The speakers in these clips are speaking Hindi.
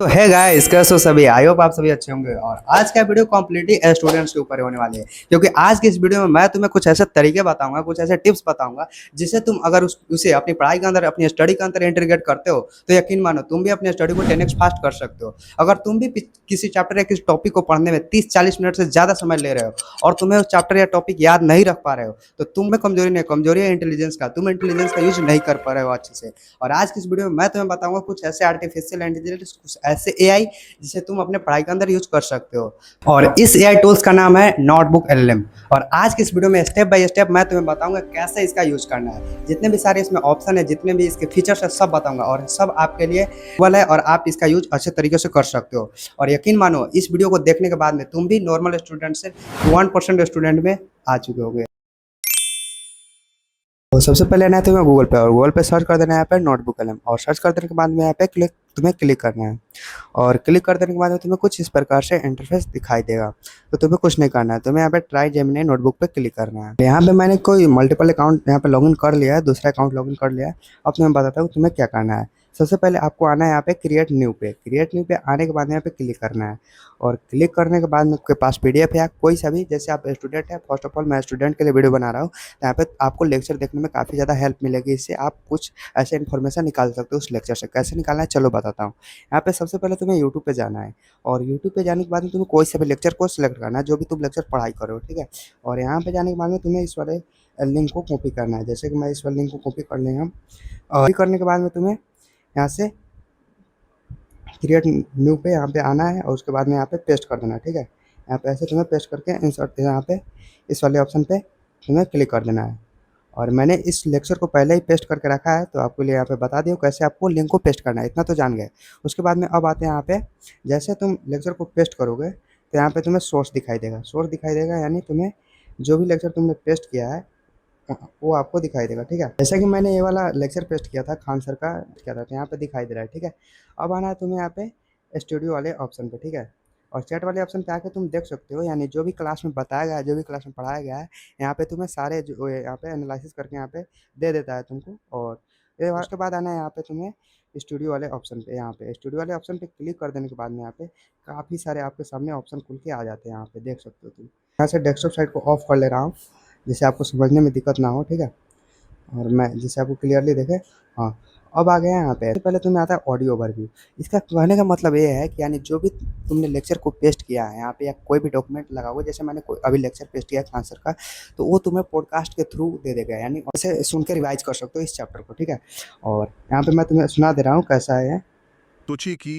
तो है गाइस, कैसे हो सभी। आई होप आप सभी अच्छे होंगे। और आज का वीडियो कम्प्लीटली स्टूडेंट्स के ऊपर होने वाले है, क्योंकि आज की इस वीडियो में मैं तुम्हें कुछ ऐसे तरीके बताऊंगा, कुछ ऐसे टिप्स बताऊंगा जिससे तुम अगर उसे अपनी पढ़ाई के अंदर, अपनी स्टडी के अंदर इंटीग्रेट करते हो तो यकीन मानो तुम भी अपनी स्टडी को 10x फास्ट कर सकते हो। अगर तुम भी किसी चैप्टर या किसी टॉपिक को पढ़ने में 30-40 मिनट से ज़्यादा समय ले रहे हो और तुम्हें उस चैप्टर या टॉपिक याद नहीं रख पा रहे हो, तो तुम में कमजोरी नहीं, कमजोरी है इंटेलिजेंस का। तुम इंटेलिजेंस का यूज नहीं कर पा रहे हो अच्छे से। और आज की इस वीडियो में मैं तुम्हें बताऊंगा कुछ ऐसे आर्टिफिशियल इंटेलिजेंस, कुछ ऐसे एआई जिसे तुम अपने पढ़ाई के अंदर यूज कर सकते हो। और इस एआई टूल्स का नाम है नोटबुक एलएलएम। और आज की इस वीडियो में स्टेप बाय स्टेप मैं तुम्हें बताऊंगा कैसे इसका यूज करना है। जितने भी सारे इसमें ऑप्शन है, जितने भी इसके फीचर्स है, सब बताऊंगा और सब आपके लिए वाला है और आप इसका यूज अच्छे तरीके से कर सकते हो। और यकीन मानो इस वीडियो को देखने के बाद में तुम भी नॉर्मल स्टूडेंट से 1% स्टूडेंट में आ चुके होंगे। तो सबसे पहले ना तुम्हें गूगल पे, और गूगल पे सर्च कर देना है यहाँ पे नोटबुक कलम। और सर्च कर देने के बाद में यहाँ पे तुम्हें क्लिक करना है। और क्लिक कर देने के बाद में तुम्हें कुछ इस प्रकार से इंटरफेस दिखाई देगा। तो तुम्हें कुछ नहीं करना है, तुम्हें यहाँ पे ट्राई जेमिनी नोटबुक पे क्लिक करना है। यहाँ पे मैंने कोई मल्टीपल अकाउंट यहाँ पे लॉगिन कर लिया है, दूसरा अकाउंट लॉगिन कर लिया है। अब तुम्हें बताता हूँ तुम्हें क्या करना है। सबसे पहले आपको आना है यहाँ पे क्रिएट न्यू पे। क्रिएट न्यू पे आने के बाद यहाँ पे क्लिक करना है। और क्लिक करने के बाद में आपके पास पीडीएफ है कोई सा भी, जैसे आप स्टूडेंट है, फर्स्ट ऑफ ऑल मैं स्टूडेंट के लिए वीडियो बना रहा हूँ, तो यहाँ पे आपको लेक्चर देखने में काफ़ी ज़्यादा हेल्प मिलेगी। इससे आप कुछ ऐसे इन्फॉर्मेशन निकाल सकते हो उस लेक्चर से। कैसे निकालना है चलो बताता हूँ। यहाँ पे सबसे पहले तुम्हें यूट्यूब पे जाना है। और यूट्यूब पे जाने के बाद में तुम्हें कोई सा भी लेक्चर को सिलेक्ट करना है, जो भी तुम लेक्चर पढ़ाई करो, ठीक है। और यहाँ पे जाने के बाद में तुम्हें इस वाले लिंक को कॉपी करना है। जैसे कि मैं इस वाले लिंक को कॉपी कर लेंगे हम। और कॉपी करने के बाद में तुम्हें यहाँ से क्रिएट न्यू पे यहाँ पे आना है और उसके बाद में यहाँ पे पेस्ट कर देना है, ठीक है। यहाँ पे ऐसे तुम्हें पेस्ट करके इंसर्ट यहाँ पे इस वाले ऑप्शन पे तुम्हें क्लिक कर देना है। और मैंने इस लेक्चर को पहले ही पेस्ट करके रखा है, तो आपके लिए यहाँ पे बता दिया कैसे आपको लिंक को पेस्ट करना है, इतना तो जान गए। उसके बाद में अब आते हैं यहाँ पे, जैसे तुम लेक्चर को पेस्ट करोगे तो यहाँ पे तुम्हें सोर्स दिखाई देगा। सोर्स दिखाई देगा यानी तुम्हें जो भी लेक्चर तुमने पेस्ट किया है वो आपको दिखाई देगा, ठीक है। जैसा कि मैंने ये वाला लेक्चर पेस्ट किया था, खान सर का किया था, तो यहाँ पे दिखाई दे रहा है, ठीक है। अब आना है तुम्हें यहाँ पे स्टूडियो वाले ऑप्शन पे, ठीक है। और चैट वाले ऑप्शन पे आके तुम देख सकते हो, यानी जो भी क्लास में बताया गया है, जो भी क्लास में पढ़ाया गया है, यहाँ पे तुम्हें सारे जो यहाँ पे एनालिसिस करके यहाँ पे दे देता है तुमको। और ये उसके बाद आना है यहाँ पे तुम्हें स्टूडियो वाले ऑप्शन पे। यहाँ पे स्टूडियो वाले ऑप्शन पे क्लिक कर देने के बाद में यहाँ पे काफ़ी सारे आपके सामने ऑप्शन खुल के आ जाते हैं। यहाँ पे देख सकते हो तुम। यहाँ से डेस्कटॉप साइड को ऑफ कर ले रहा हूँ, जिससे आपको समझने में दिक्कत ना हो, ठीक है। और मैं जिससे आपको क्लियरली दिखे। हाँ, अब आ गए हैं यहाँ पे। सबसे पहले तुम्हें आता है ऑडियो ओवरव्यू। इसका कहने का मतलब ये है कि यानी जो भी तुमने लेक्चर को पेस्ट किया है यहाँ पे, या कोई भी डॉक्यूमेंट लगाओगे, जैसे मैंने कोई अभी लेक्चर पेस्ट किया है खान सर का, तो वो तुम्हें पॉडकास्ट के थ्रू दे देगा, यानी ऐसे सुन के रिवाइज कर सकते हो इस चैप्टर को, ठीक है। और यहाँ पे मैं तुम्हें सुना दे रहा हूँ कैसा है। सोचिए कि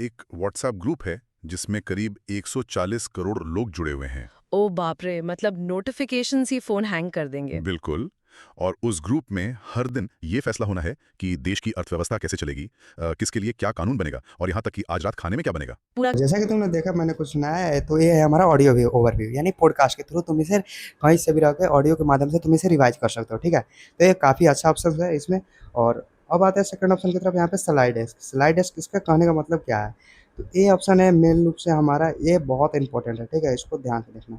एक व्हाट्सएप ग्रुप है जिसमें करीब 140 करोड़ लोग जुड़े हुए हैं। ओ बाप रे! मतलब नोटिफिकेशंस ही फ़ोन हैंग कर देंगे। बिल्कुल। और उस ग्रुप में हर दिन ये फैसला होना है कि देश की अर्थव्यवस्था कैसे चलेगी, किसके लिए क्या कानून बनेगा और यहाँ तक कि आज रात खाने में क्या बनेगा। पूरा जैसा कि तुमने देखा, मैंने कुछ सुनाया है, तो ये है हमारा ऑडियो व्यू ओवरव्यू, यानी पॉडकास्ट के थ्रू तुम इसे कहीं से भी रह के ऑडियो के माध्यम से तुम इसे रिवाइज कर सकते हो, ठीक है। तो ये काफ़ी अच्छा ऑप्शन है इसमें। और अब आते हैं सेकंड ऑप्शन की तरफ। यहाँ पे स्लाइड डेस्क। स्लाइड डेस्क इसका कहने का मतलब क्या है, तो ये ऑप्शन है मेन रूप से हमारा, ये बहुत इंपॉर्टेंट है, ठीक है। इसको ध्यान से देखना।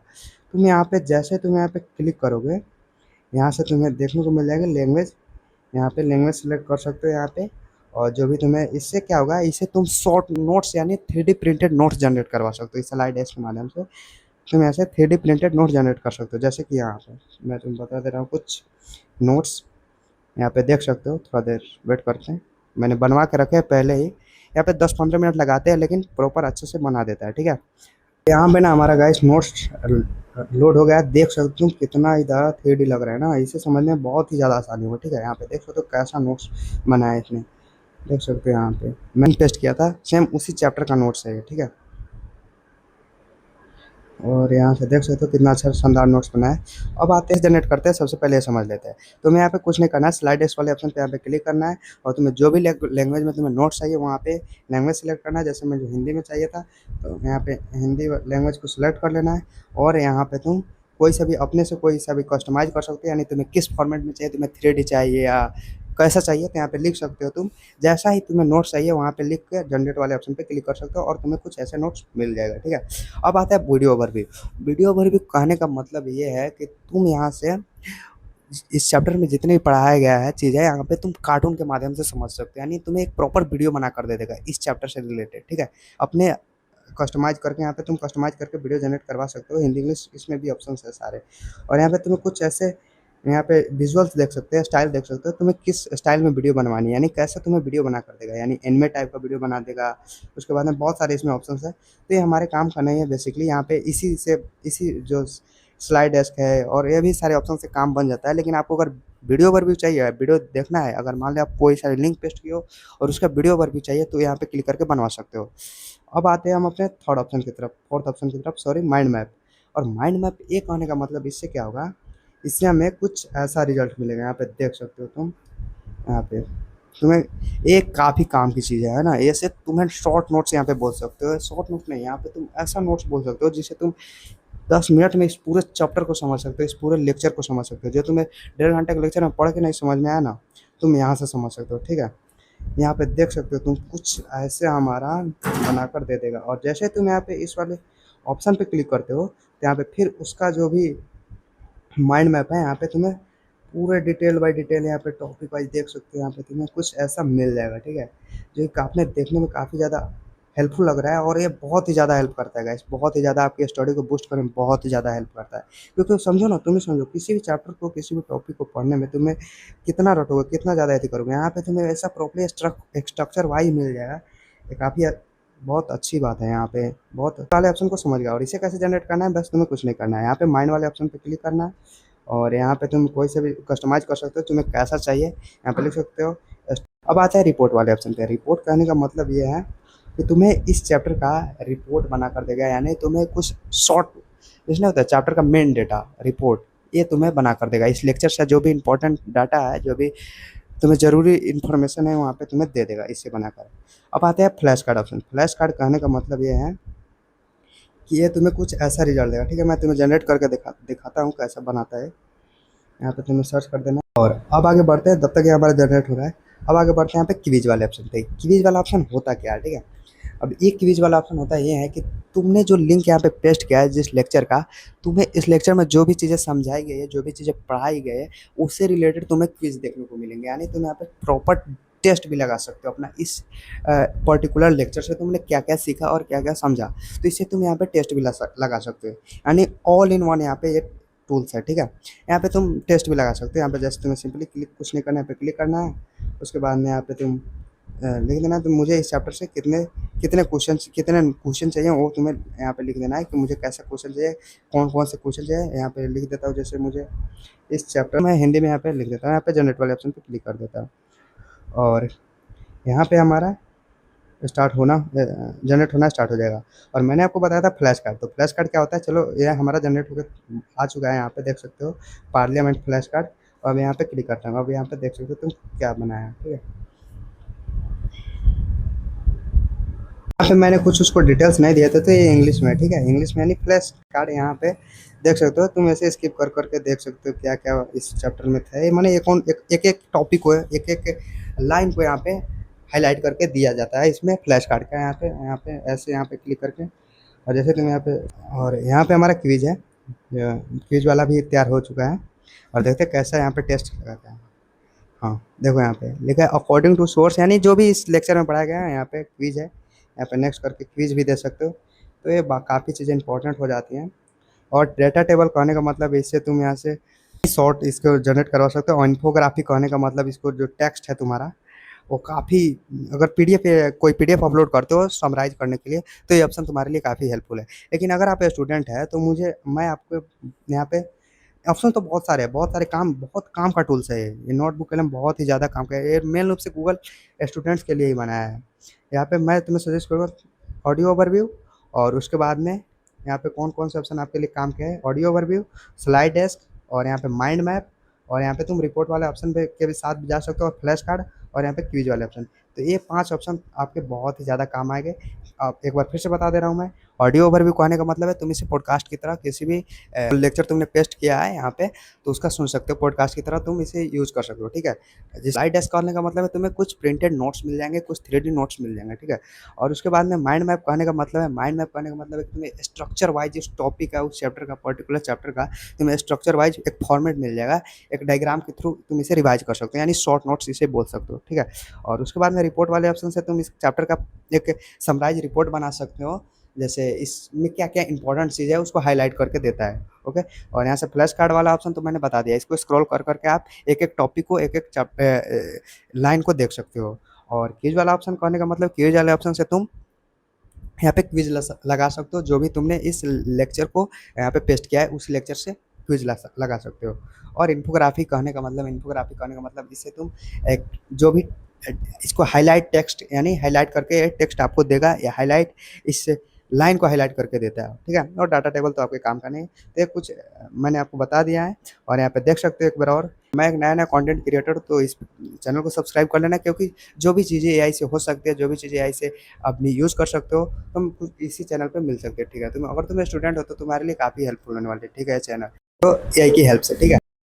तुम यहाँ पे जैसे तुम यहाँ पे क्लिक करोगे, यहाँ से तुम्हें देखने को मिल जाएगा लैंग्वेज। यहाँ पे लैंग्वेज सेलेक्ट कर सकते हो यहाँ पे। और जो भी तुम्हें इससे क्या होगा, इससे तुम शॉर्ट नोट्स यानी 3D प्रिंटेड नोट्स जनरेट करवा सकते हो इस स्लाइड डेस्क के माध्यम से। तुम ऐसे 3D प्रिंटेड नोट्स जनरेट कर सकते हो, जैसे कि यहाँ पे मैं तुम्हें बता दे रहा हूँ कुछ नोट्स। यहाँ पे देख सकते हो, थोड़ा देर वेट करते हैं, मैंने बनवा के रखे हैं पहले ही। यहाँ पे 10-15 मिनट लगाते हैं, लेकिन प्रॉपर अच्छे से बना देता है, ठीक है। यहाँ पे ना हमारा गाइस नोट्स लोड हो गया है। देख सकते हो कितना इधर 3D लग रहा है ना, इसे समझने में बहुत ही ज़्यादा आसानी हो, ठीक है। यहाँ पे देख सकते हो कैसा नोट्स बनाया है इसने। देख सकते हो यहाँ पे मैंने टेस्ट किया था, सेम उसी चैप्टर का नोट्स है ये, ठीक है। और यहाँ से देख सकते हो कितना अच्छा शानदार नोट्स बना है। अब आते हैं जनरेट करते हैं, सबसे पहले ये समझ लेते हैं। तुम्हें यहाँ पे कुछ नहीं करना है, स्लाइड डेस्क वाले ऑप्शन पे यहाँ पे क्लिक करना है। और तुम्हें जो भी लैंग्वेज में तुम्हें नोट्स चाहिए वहाँ पे लैंग्वेज सेलेक्ट करना है। जैसे मुझे हिंदी में चाहिए था, तो यहाँ पे हिंदी लैंग्वेज को सिलेक्ट कर लेना है। और यहाँ पे तुम कोई सा भी अपने से कोई सा भी कस्टमाइज़ कर सकते हो, यानी तुम्हें किस फॉर्मेट में चाहिए, तुम्हें 3D चाहिए या कैसा चाहिए, तो यहाँ पे लिख सकते हो तुम। जैसा ही तुम्हें नोट्स चाहिए वहाँ पे लिख के जनरेट वाले ऑप्शन पे क्लिक कर सकते हो और तुम्हें कुछ ऐसे नोट्स मिल जाएगा, ठीक है। अब आता है वीडियो ओवरव्यू। वीडियो ओवरव्यू कहने का मतलब ये है कि तुम यहाँ से इस चैप्टर में जितने भी पढ़ाया गया है चीज़ें यहाँ पे तुम कार्टून के माध्यम से समझ सकते हो, यानी तुम्हें एक प्रॉपर वीडियो बना कर दे देगा इस चैप्टर से रिलेटेड, ठीक है। अपने कस्टमाइज़ करके यहाँ पे तुम कस्टमाइज़ करके वीडियो जनरेट करवा सकते हो, हिंदी इंग्लिश इसमें भी ऑप्शंस है सारे। और यहाँ पे तुम्हें कुछ ऐसे यहाँ पे विजुअल्स देख सकते हैं, स्टाइल देख सकते हो, तुम्हें किस स्टाइल में वीडियो बनवानी है, यानी कैसे तुम्हें वीडियो बना कर देगा, यानी एनिमे टाइप का वीडियो बना देगा। उसके बाद में बहुत सारे इसमें ऑप्शंस है, तो ये हमारे काम का नहीं है बेसिकली। यहाँ पे इसी जो स्लाइड डेस्क है और ये भी सारे ऑप्शन से काम बन जाता है। लेकिन आपको अगर वीडियो ओवरव्यू चाहिए, वीडियो देखना है, अगर मान लिया आप कोई सारी लिंक पेस्ट किए हो और उसका वीडियो ओवरव्यू चाहिए, तो यहाँ पे क्लिक करके बनवा सकते हो। अब आते हैं हम अपने थर्ड ऑप्शन की तरफ, फोर्थ ऑप्शन की तरफ, सॉरी, माइंड मैप। और माइंड मैप ये कहने का मतलब इससे क्या होगा, इससे हमें कुछ ऐसा रिजल्ट मिलेगा, यहाँ पे देख सकते हो तुम। यहाँ पे तुम्हें एक काफ़ी काम की चीज़ है ना, ऐसे तुम्हें शॉर्ट नोट्स यहाँ पे बोल सकते हो, शॉर्ट नोट नहीं, यहाँ पे तुम ऐसा नोट्स बोल सकते हो जिससे तुम 10 मिनट में इस पूरे चैप्टर को समझ सकते हो, इस पूरे लेक्चर को समझ सकते हो। जो तुम्हें 1.5 घंटे के लेक्चर में पढ़ के नहीं समझ में आया ना, तुम यहाँ से समझ सकते हो, ठीक है। यहाँ पे देख सकते हो तुम, कुछ ऐसे हमारा बनाकर दे देगा। और जैसे तुम यहाँ पे इस वाले ऑप्शन पे क्लिक करते हो, तो यहाँ पे फिर उसका जो भी माइंड मैप है, यहाँ पे तुम्हें पूरे डिटेल बाय डिटेल यहाँ पे टॉपिक वाइज देख सकते हो। यहाँ पे तुम्हें कुछ ऐसा मिल जाएगा, ठीक है, जो कि आपने देखने में काफ़ी ज़्यादा हेल्पफुल लग रहा है। और ये बहुत ही ज़्यादा हेल्प करता है गाइस, बहुत ही ज़्यादा आपकी स्टडी को बूस्ट करने में बहुत ही ज़्यादा हेल्प करता है। क्योंकि समझो ना, तुम ही समझो, किसी भी चैप्टर को, किसी भी टॉपिक को पढ़ने में तुम्हें कितना रटोगे, कितना ज़्यादा एथी करोगे, यहाँ पे तुम्हें ऐसा प्रॉपर्ली स्ट्रक्चर वाइज मिल जाएगा। ये काफ़ी बहुत अच्छी बात है। यहाँ पे बहुत वाले ऑप्शन को समझ गया। और इसे कैसे जनरेट करना है, बस तुम्हें कुछ नहीं करना है, यहाँ पे माइंड वाले ऑप्शन पे क्लिक करना है और यहाँ पे तुम कोई से भी कस्टमाइज़ कर सकते हो, तुम्हें कैसा चाहिए यहाँ पे लिख सकते हो। अब आता है रिपोर्ट वाले ऑप्शन पे। रिपोर्ट कहने का मतलब ये है कि तुम्हें इस चैप्टर का रिपोर्ट बना कर देगा, यानी तुम्हें कुछ शॉर्ट, इसलिए होता है चैप्टर का मेन डेटा रिपोर्ट, ये तुम्हें बना कर देगा। इस लेक्चर से जो भी इंपॉर्टेंट डाटा है, जो भी तुम्हें ज़रूरी इन्फॉर्मेशन है, वहाँ पे तुम्हें दे देगा इससे बनाकर। अब आते हैं flash card option. Flash card कहने का मतलब ये है कि ये तुम्हें कुछ ऐसा रिजल्ट देगा, ठीक है। मैं तुम्हें जनरेट करके दिखाता हूँ कैसा बनाता है। यहाँ पे तुम्हें सर्च कर देना। और अब आगे बढ़ते हैं, तब तक ये हमारा जनरेट हो रहा है। अब आगे बढ़ते हैं यहाँ पे क्विज वाले ऑप्शन पे। क्विज वाला ऑप्शन होता क्या है, ठीक है। अब ये क्विज वाला ऑप्शन होता है, ये है कि तुमने जो लिंक यहाँ पे पेस्ट किया है जिस लेक्चर का, तुम्हें इस लेक्चर में जो भी चीज़ें समझाई गई है, जो भी चीज़ें पढ़ाई गई है, उससे रिलेटेड तुम्हें क्विज देखने को मिलेंगे। यानी तुम यहाँ पे प्रॉपर टेस्ट भी लगा सकते हो अपना, इस पर्टिकुलर लेक्चर से तुमने क्या क्या सीखा और क्या क्या समझा, तो इससे तुम यहाँ पे टेस्ट भी लगा सकते हो। यानी ऑल इन वन यहाँ पे ये टूल्स है, ठीक है। यहाँ पे तुम टेस्ट भी लगा सकते हो। यहाँ पे जैसे तुम्हें सिंपली क्लिक, कुछ नहीं करना है, यहाँ पे क्लिक करना है। उसके बाद में यहाँ पे तुम लिख देना है, तो मुझे इस चैप्टर से कितने कितने क्वेश्चन चाहिए, वो तुम्हें यहाँ पे लिख देना है कि मुझे कैसा क्वेश्चन चाहिए, कौन कौन से क्वेश्चन चाहिए। यहाँ पे लिख देता हूँ, जैसे मुझे इस चैप्टर में हिंदी में यहाँ पे लिख देता हूँ, यहाँ पे जनरेट वाले ऑप्शन पे क्लिक कर देता हूँ। और यहाँ पे हमारा जनरेट होना स्टार्ट हो जाएगा। और मैंने आपको बताया था फ्लैश कार्ड, तो फ्लैश कार्ड क्या होता है, चलो ये हमारा जनरेट होकर आ चुका है। यहाँ पे देख सकते हो पार्लियामेंट फ्लैश कार्ड। और अब यहाँ पे क्लिक करता हूँ। अब यहाँ पे देख सकते हो तुम क्या बनाया है, ठीक है। यहाँ पे मैंने कुछ उसको डिटेल्स नहीं दिए थे, तो ये इंग्लिश में है, ठीक है। इंग्लिश में यानी फ्लैश कार्ड। यहाँ पे देख सकते हो तुम, ऐसे स्किप कर करके देख सकते हो क्या क्या इस चैप्टर में था। ये मैंने एक एक टॉपिक को, एक एक लाइन को यहाँ पे हाईलाइट करके दिया जाता है इसमें फ्लैश कार्ड का। यहाँ पे ऐसे यहाँ पे क्लिक करके, और जैसे तुम यहाँ पे, और यहाँ पे हमारा क्विज है, क्विज वाला भी तैयार हो चुका है। और देखते हैं कैसा यहाँ पे टेस्ट लगाता है। हाँ, देखो यहाँ पे लिखा है अकॉर्डिंग टू सोर्स, यानी जो भी इस लेक्चर में पढ़ाया गया है, यहाँ पे क्विज है। यहाँ पे नेक्स्ट करके क्विज भी दे सकते हो। तो ये काफ़ी चीज़ें इंपॉर्टेंट हो जाती हैं। और डेटा टेबल कहने का मतलब इससे तुम यहाँ से शॉर्ट इसको जनरेट करवा सकते हो। और इन्फोग्राफी कहने का मतलब इसको जो टेक्स्ट है तुम्हारा, वो काफ़ी, अगर पीडीएफ कोई पीडीएफ अपलोड करते हो समराइज़ करने के लिए, तो ये ऑप्शन तुम्हारे लिए काफ़ी हेल्पफुल है। लेकिन अगर आप स्टूडेंट हैं, तो मैं आपको यहाँ पे ऑप्शन तो बहुत सारे हैं, बहुत सारे काम, बहुत काम का टूल्स है ये नोटबुक कलम बहुत ही ज़्यादा काम का है। ये मेन रूप से गूगल स्टूडेंट्स के लिए ही बनाया है। यहाँ पे मैं तुम्हें सजेस्ट करूँगा ऑडियो ओवरव्यू, और उसके बाद में यहाँ पे कौन कौन से ऑप्शन आपके लिए काम के हैं, ऑडियो ओवरव्यू, स्लाइड डेस्क, और यहाँ पे माइंड मैप, और यहाँ पे तुम रिपोर्ट वाले ऑप्शन पे के भी साथ भी जा सकते हो, और फ्लैश कार्ड, और यहाँ पे क्विज वाले ऑप्शन। तो ये 5 ऑप्शन आपके बहुत ही ज़्यादा काम आएंगे। आप एक बार फिर से बता दे रहा हूँ मैं, ऑडियो ओवरव्यू कहने का मतलब है तुम इसे पॉडकास्ट की तरह किसी भी लेक्चर तुमने पेस्ट किया है यहाँ पे तो उसका सुन सकते हो, पॉडकास्ट की तरह तुम इसे यूज़ कर सकते हो, ठीक है। जिस स्लाइड डेस्क कहने का मतलब है तुम्हें कुछ प्रिंटेड नोट्स मिल जाएँगे, कुछ 3D नोट्स मिल जाएँगे, ठीक है। और उसके बाद में माइंड मैप कहने का मतलब है, माइंड मैप कहने का मतलब है कि तुम्हें स्ट्रक्चर वाइज़ जिस टॉपिक है उस चैप्टर का, पर्टिकुलर चैप्टर का तुम्हें स्ट्रक्चर वाइज़ एक फॉर्मेट मिल जाएगा, एक डायग्राम के थ्रू तुम इसे रिवाइज़ कर सकते हो, यानी शॉर्ट नोट्स इसे बोल सकते हो, ठीक है। और उसके बाद में रिपोर्ट वाले ऑप्शन से तुम इस चैप्टर का एक समराइज़ रिपोर्ट बना सकते हो, जैसे इसमें क्या-क्या इम्पोर्टेंट चीज़ है उसको हाइलाइट करके देता है, ओके। और यहाँ से फ्लैश कार्ड वाला ऑप्शन तो मैंने बता दिया, इसको स्क्रॉल कर के आप एक-एक टॉपिक को, एक-एक लाइन को देख सकते हो। और क्विज़ वाला ऑप्शन कहने का मतलब क्विज़ वाले ऑप्शन से तुम यहाँ पे क्विज़ लगा सकते हो, जो भी तुमने इस लेक्चर को यहाँ पे पेस्ट किया है उस लेक्चर से क्विज़ लगा सकते हो। और इन्फोग्राफी कहने का मतलब, इन्फोग्राफी कहने का मतलब इससे तुम एक जो भी इसको हाइलाइट टेक्स्ट, यानी हाइलाइट करके टेक्स्ट आपको देगा, या हाइलाइट इस लाइन को हाइलाइट करके देता है, ठीक है। और डाटा टेबल तो आपके काम का नहीं है। तो ये कुछ मैंने आपको बता दिया है, और यहाँ पे देख सकते हो एक बार और। मैं एक नया-नया कंटेंट क्रिएटर, तो इस चैनल को सब्सक्राइब कर लेना, क्योंकि जो भी चीज़ें एआई से हो सकती है, जो भी चीज़ें एआई से अपनी यूज़ कर सकते हो, तुम कुछ इसी चैनल पे मिल सकते हो, ठीक है। अगर तुम स्टूडेंट हो तो तुम्हारे लिए काफ़ी हेल्पफुल होने वाली है, ठीक है, ये चैनल। तो एआई की हेल्प से, ठीक है।